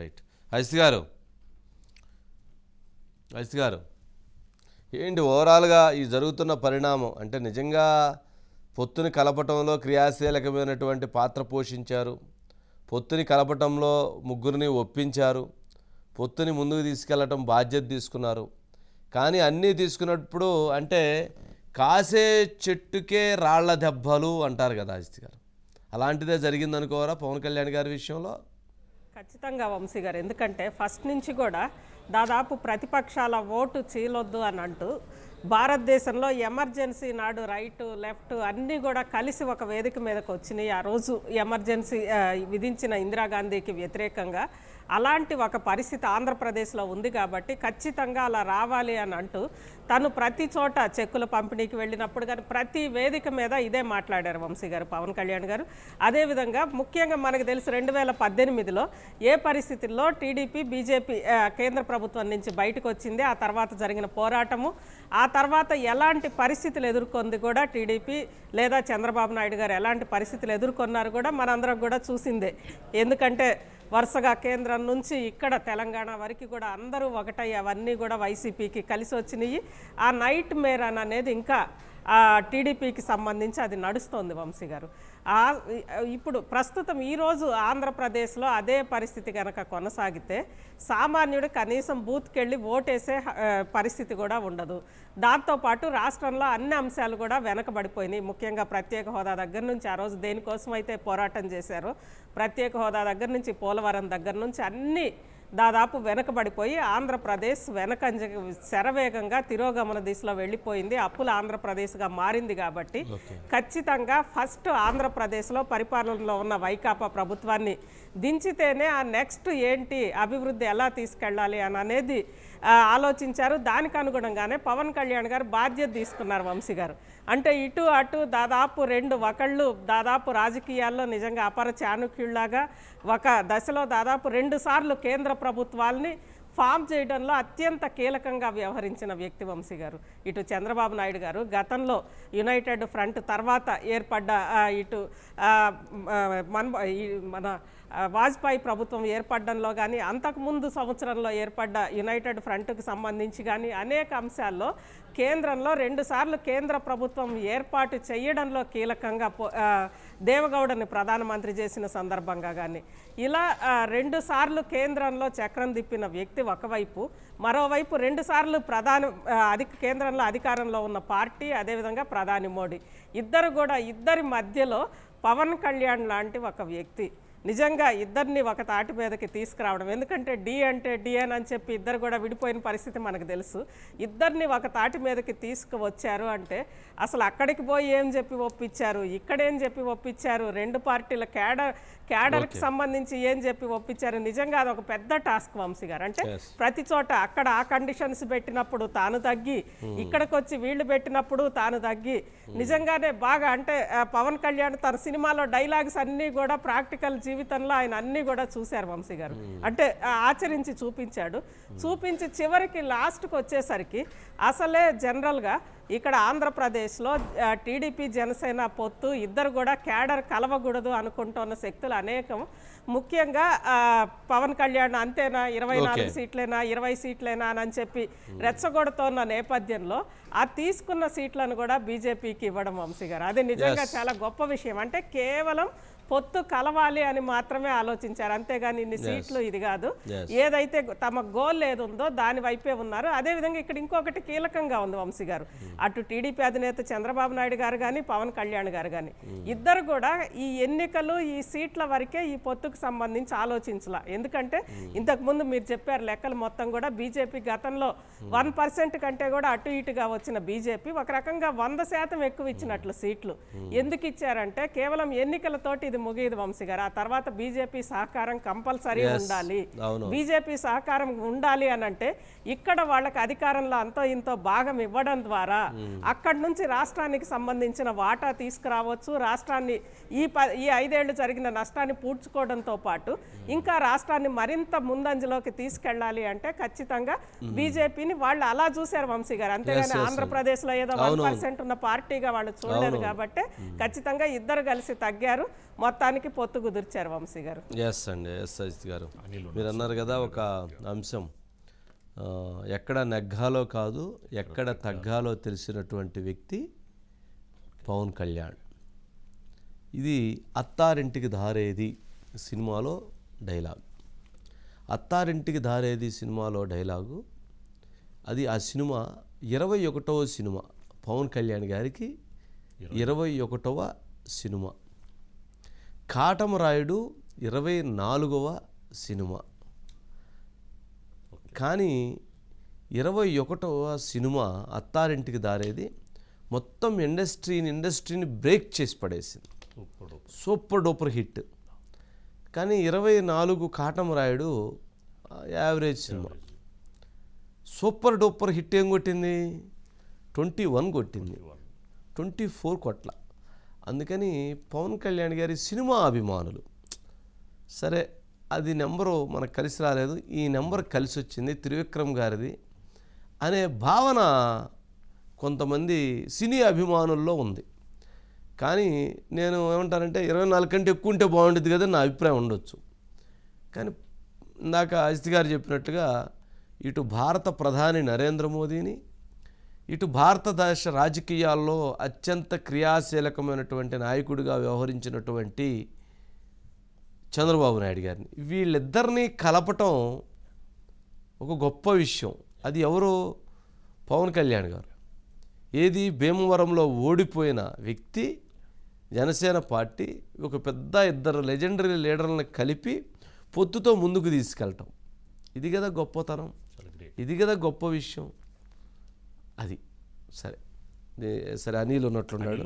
Right. Ajit గారు ఏంటి ఓవరాల్గా ఈ జరుగుతున్న పరిణామం అంటే నిజంగా పొత్తుని కలపటంలో క్రియాశీలకమైనటువంటి పాత్ర పోషించారు, పొత్తుని కలపటంలో ముగ్గురిని ఒప్పించారు, పొత్తుని ముందుకు తీసుకెళ్లటం బాధ్యత తీసుకున్నారు. కానీ అన్నీ తీసుకున్నప్పుడు అంటే కాసే చెట్టుకే రాళ్ల దెబ్బలు అంటారు కదా అజిత్ గారు, అలాంటిదే జరిగిందనుకోరా పవన్ కళ్యాణ్ గారి విషయంలో? ఖచ్చితంగా వంశీ గారు, ఎందుకంటే ఫస్ట్ నుంచి కూడా దాదాపు ప్రతిపక్షాల ఓటు చీలొద్దు అని అంటూ భారతదేశంలో ఎమర్జెన్సీ నాడు రైటు లెఫ్ట్ అన్నీ కూడా కలిసి ఒక వేదిక మీదకి వచ్చినాయి. ఆ రోజు ఎమర్జెన్సీ విధించిన ఇందిరాగాంధీకి వ్యతిరేకంగా అలాంటి ఒక పరిస్థితి ఆంధ్రప్రదేశ్లో ఉంది కాబట్టి ఖచ్చితంగా అలా రావాలి అని అంటూ తను ప్రతి చోట చెక్కుల పంపిణీకి వెళ్ళినప్పుడు కానీ ప్రతి వేదిక మీద ఇదే మాట్లాడారు వంశీ గారు, పవన్ కళ్యాణ్ గారు. అదేవిధంగా ముఖ్యంగా మనకు తెలుసు 2018లో ఏ పరిస్థితుల్లో టీడీపీ బీజేపీ కేంద్ర ప్రభుత్వం నుంచి బయటకు వచ్చింది, ఆ తర్వాత జరిగిన పోరాటము, ఆ తర్వాత ఎలాంటి పరిస్థితులు ఎదుర్కొంది కూడా టీడీపీ లేదా చంద్రబాబు నాయుడు గారు ఎలాంటి పరిస్థితులు ఎదుర్కొన్నారు కూడా మనందరం కూడా చూసిందే. ఎందుకంటే వరుసగా కేంద్రం నుంచి ఇక్కడ తెలంగాణ వరకు కూడా అందరూ ఒకటై అవన్నీ కూడా వైసీపీకి కలిసి వచ్చినాయి. ఆ నైట్ మేర్ అనేది ఇంకా టీడీపీకి సంబంధించి అది నడుస్తోంది వంశీ గారు. ఇప్పుడు ప్రస్తుతం ఈరోజు ఆంధ్రప్రదేశ్లో అదే పరిస్థితి కనుక కొనసాగితే సామాన్యుడు కనీసం బూత్కి వెళ్ళి ఓటేసే పరిస్థితి కూడా ఉండదు. దాంతోపాటు రాష్ట్రంలో అన్ని అంశాలు కూడా వెనకబడిపోయినాయి. ముఖ్యంగా ప్రత్యేక హోదా దగ్గర నుంచి ఆ రోజు దేనికోసం అయితే పోరాటం చేశారో ప్రత్యేక హోదా దగ్గర నుంచి పోలవరం దగ్గర నుంచి అన్నీ దాదాపు వెనకబడిపోయి ఆంధ్రప్రదేశ్ వెనకంజ శరవేగంగా తిరోగమన దిశలో వెళ్ళిపోయింది. అప్పుల ఆంధ్రప్రదేశ్గా మారింది. కాబట్టి ఖచ్చితంగా ఫస్ట్ ఆంధ్రప్రదేశ్లో పరిపాలనలో ఉన్న వైకాపా ప్రభుత్వాన్ని దించితేనే ఆ నెక్స్ట్ ఏంటి అభివృద్ధి ఎలా తీసుకెళ్ళాలి అని అనేది ఆలోచించారు. దానికి అనుగుణంగానే పవన్ కళ్యాణ్ గారు బాధ్యత తీసుకున్నారు వంశీ గారు. అంటే ఇటు అటు దాదాపు రెండు ఒకళ్ళు దాదాపు రాజకీయాల్లో నిజంగా అపర చాణుక్యుల్లాగా ఒక దశలో దాదాపు 2 సార్లు కేంద్ర ప్రభుత్వాల్ని ఫామ్ చేయడంలో అత్యంత కీలకంగా వ్యవహరించిన వ్యక్తి వంశీ గారు. ఇటు చంద్రబాబు నాయుడు గారు గతంలో యునైటెడ్ ఫ్రంట్ తర్వాత ఏర్పడ్డ ఇటు మన వాజ్పేయి ప్రభుత్వం ఏర్పడడంలో కానీ అంతకుముందు సంవత్సరంలో ఏర్పడ్డ యునైటెడ్ ఫ్రంట్కి సంబంధించి కానీ అనేక అంశాల్లో కేంద్రంలో 2 సార్లు కేంద్ర ప్రభుత్వం ఏర్పాటు చేయడంలో కీలకంగా దేవగౌడని ప్రధానమంత్రి చేసిన సందర్భంగా కానీ ఇలా 2 సార్లు కేంద్రంలో చక్రం తిప్పిన వ్యక్తి ఒకవైపు, మరోవైపు 2 సార్లు కేంద్రంలో అధికారంలో ఉన్న పార్టీ, అదేవిధంగా ప్రధాని మోడీ ఇద్దరి మధ్యలో పవన్ కళ్యాణ్ లాంటి ఒక వ్యక్తి నిజంగా ఇద్దరిని ఒక తాటి మీదకి తీసుకురావడం. ఎందుకంటే డి అంటే డిఎన్ అని చెప్పి ఇద్దరు కూడా విడిపోయిన పరిస్థితి మనకు తెలుసు. ఇద్దరిని ఒక తాటి మీదకి తీసుకువచ్చారు అంటే అసలు అక్కడికి పోయి ఏం చెప్పి ఒప్పించారు, ఇక్కడేం చెప్పి ఒప్పించారు, 2 పార్టీల క్యాడర్కి సంబంధించి ఏం చెప్పి ఒప్పించారు. నిజంగా అది ఒక పెద్ద టాస్క్ వంశీ గారు. అంటే ప్రతి చోట అక్కడ ఆ కండిషన్స్ పెట్టినప్పుడు తాను తగ్గి, ఇక్కడికి వచ్చి వీళ్ళు పెట్టినప్పుడు తాను తగ్గి నిజంగానే బాగా అంటే పవన్ కళ్యాణ్ తన సినిమాలో డైలాగ్స్ అన్నీ కూడా ప్రాక్టికల్ జీవితంలో ఆయన అన్నీ కూడా చూశారు వంశీ గారు. అంటే ఆచరించి చూపించి చివరికి లాస్ట్కి వచ్చేసరికి అసలే జనరల్గా ఇక్కడ ఆంధ్రప్రదేశ్లో టీడీపీ జనసేన పొత్తు ఇద్దరు కూడా క్యాడర్ కలవకూడదు అనుకుంటున్న శక్తులు అనేకం. ముఖ్యంగా పవన్ కళ్యాణ్ అంతేనా 24 సీట్లేనా 20 సీట్లేనా అని చెప్పి రెచ్చగొడుతున్న నేపథ్యంలో ఆ తీసుకున్న సీట్లను కూడా బీజేపీకి ఇవ్వడం వంశీ గారు అది నిజంగా చాలా గొప్ప విషయం. అంటే కేవలం పొత్తు కలవాలి అని మాత్రమే ఆలోచించారు, అంతేగాని ఇన్ని సీట్లు ఇది కాదు. ఏదైతే తమ గోల్ ఏదుందో దాని వైపే ఉన్నారు. అదేవిధంగా ఇక్కడ ఇంకొకటి కీలకంగా ఉంది వంశీ గారు, అటు టీడీపీ అధినేత చంద్రబాబు నాయుడు గారు కానీ పవన్ కళ్యాణ్ గారు కానీ ఇద్దరు కూడా ఈ ఎన్నికలు ఈ సీట్ల వరకే ఈ పొత్తుకు సంబంధించి ఆలోచించాల. ఎందుకంటే ఇంతకుముందు మీరు చెప్పారు లెక్కలు మొత్తం కూడా బీజేపీ గతంలో 1% కంటే కూడా అటు ఇటుగా వచ్చిన బీజేపీ ఒక రకంగా 100% ఎక్కువ ఇచ్చినట్లు సీట్లు. ఎందుకు ఇచ్చారంటే కేవలం ఎన్నికలతోటి ఇది ముగియదు వంశీ గారు. ఆ తర్వాత బీజేపీ సహకారం కంపల్సరీ ఉండాలి. బీజేపీ సహకారం ఉండాలి అని అంటే ఇక్కడ వాళ్ళకి అధికారంలో అంతో ఇంతో భాగం ఇవ్వడం ద్వారా అక్కడి నుంచి రాష్ట్రానికి సంబంధించిన వాటా తీసుకురావచ్చు. రాష్ట్రాన్ని ఈ 5 ఏళ్లు జరిగిన నష్టాన్ని పూడ్చుకోవడంతో పాటు ఇంకా రాష్ట్రాన్ని మరింత ముందంజలోకి తీసుకెళ్ళాలి అంటే ఖచ్చితంగా బీజేపీని వాళ్ళు అలా చూశారు వంశీ గారు. అంతేగాని ఆంధ్రప్రదేశ్లో ఏదో 1% ఉన్న పార్టీగా వాళ్ళు చూడలేదు. కాబట్టి ఖచ్చితంగా ఇద్దరు కలిసి తగ్గారు. మొత్తానికి పొత్తు కుదిర్చారు వంశీ గారు. ఎస్ అండి, ఎస్ అజిత్ గారు, మీరు అన్నారు కదా ఒక అంశం, ఎక్కడ నెగ్గాలో కాదు ఎక్కడ తగ్గాలో తెలిసినటువంటి వ్యక్తి పవన్ కళ్యాణ్. ఇది అత్తారింటికి దారేది సినిమాలో డైలాగ్. అత్తారింటికి దారేది సినిమాలో డైలాగు అది. ఆ సినిమా 21వ సినిమా, పవన్ కళ్యాణ్ గారికి 21వ సినిమా. కాటమరాయుడు 24వ సినిమా. కానీ 21వ సినిమా అత్తారింటికి దారేది మొత్తం ఇండస్ట్రీని బ్రేక్ చేసి పడేసింది. Super duper hit. కానీ 24 Katamarayudu average cinema. Super duper hit ఏం కొట్టింది? 21 కొట్టింది, 24 కొట్ల. అందుకని పవన్ కళ్యాణ్ గారి సినిమా అభిమానులు సరే అది నెంబరు మనకు కలిసి రాలేదు, ఈ నెంబర్ కలిసి వచ్చింది త్రివిక్రమ్ గారిది అనే భావన కొంతమంది సినీ అభిమానుల్లో ఉంది. కానీ నేను ఏమంటానంటే 24 కంటే ఎక్కువ ఉంటే బాగుంటుంది కదా నా అభిప్రాయం ఉండొచ్చు. కానీ ఇందాక అజిత్ గారు చెప్పినట్టుగా ఇటు భారత ప్రధాని నరేంద్ర మోదీని, ఇటు భారతదేశ రాజకీయాల్లో అత్యంత క్రియాశీలకమైనటువంటి నాయకుడిగా వ్యవహరించినటువంటి చంద్రబాబు నాయుడు గారిని, వీళ్ళిద్దరినీ కలపటం ఒక గొప్ప విషయం. అది ఎవరు? పవన్ కళ్యాణ్ గారు. ఏది భీమవరంలో ఓడిపోయిన వ్యక్తి, జనసేన పార్టీ ఒక పెద్ద ఇద్దరు లెజెండరీ లీడర్లను కలిపి పొత్తుతో ముందుకు తీసుకెళ్ళటం, ఇది కదా గొప్పతనం, ఇది కదా గొప్ప విషయం. అది సరే సరే అనిల్ ఉన్నట్లున్నాడు.